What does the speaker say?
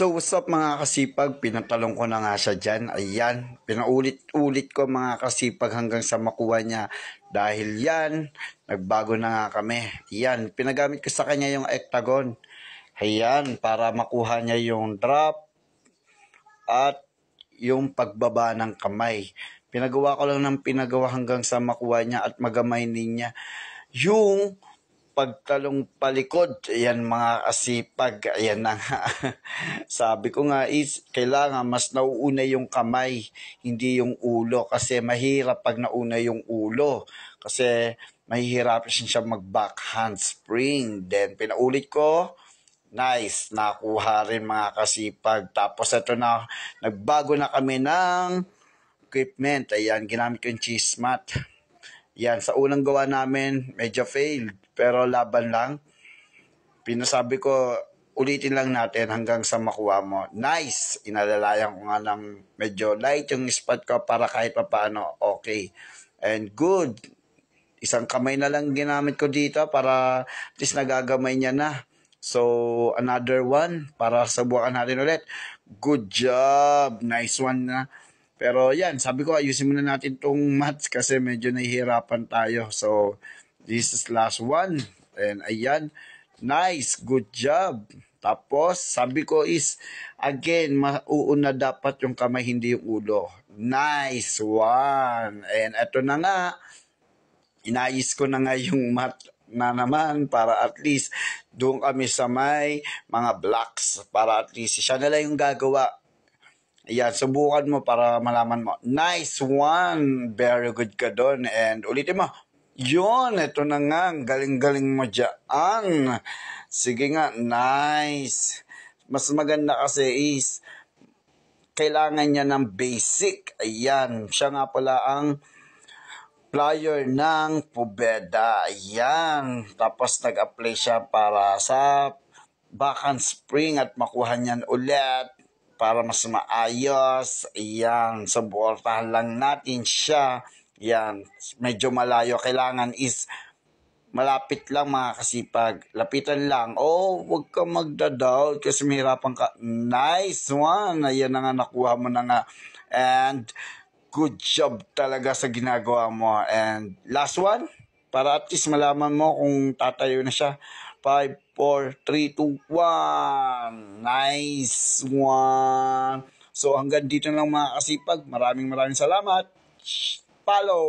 So what's up mga kasipag, pinatalong ko na nga siya dyan, ayan, pinaulit-ulit ko mga kasipag hanggang sa makuha niya. Dahil yan, nagbago na nga kami, ayan, pinagamit ko sa kanya yung octagon, ayan, para makuha niya yung drop at yung pagbaba ng kamay. Pinagawa ko lang ng pinagawa hanggang sa makuha niya at magamay niya yung pagtalong palikod. Ayan mga kasipag, ayan na nga. Sabi ko nga is, kailangan mas nauuna yung kamay, hindi yung ulo. Kasi mahirap pag nauna yung ulo. Kasi mahihirapan siya mag-back handspring. Then pinaulit ko, nice, nakuha rin mga kasipag. Tapos ito na, nagbago na kami ng equipment. Ayan, ginamit ko yung cheese mat. Yan, sa unang gawa namin, medyo failed. Pero laban lang. Pinasabi ko, ulitin lang natin hanggang sa makuha mo. Nice! Inalalayan ko nga ng medyo light yung spot ko para kahit pa paano okay. And good. Isang kamay na lang ginamit ko dito para at least nagagamay niya na. So, another one para subukan natin ulit. Good job! Nice one na. Pero yan, sabi ko ayusin muna natin tong mats kasi medyo nahihirapan tayo. So, this is last one. And ayan, nice, good job. Tapos, sabi ko is, again, mauuna dapat yung kamay, hindi yung ulo. Nice one. And eto na nga, inayos ko na nga yung mat na naman para at least doon kami sa may mga blocks. Para at least siya na lang yung gagawa. Ayan, subukan mo para malaman mo. Nice one! Very good ka doon. And ulitin mo. Yun, ito na nga. Galing-galing mo dyan. Sige nga, nice. Mas maganda kasi is, kailangan niya ng basic. Ayan, siya nga pala ang plier ng Pobeda. Ayan. Tapos nag-apply siya para sa back handspring at makuha niyan ulit. Para mas maayos, ayan, suportahan lang natin siya, ayan, medyo malayo, kailangan is, malapit lang mga kasipag, lapitan lang, huwag ka magda-doubt kasi mahirapan ka, nice one, ayan na nga, nakuha mo na nga, and, good job talaga sa ginagawa mo, and, last one, para at least malaman mo kung tatayo na siya, 5, 4, 3, 2, 1. Nice one. So hanggang dito lang mga kasipag. Maraming salamat. Follow.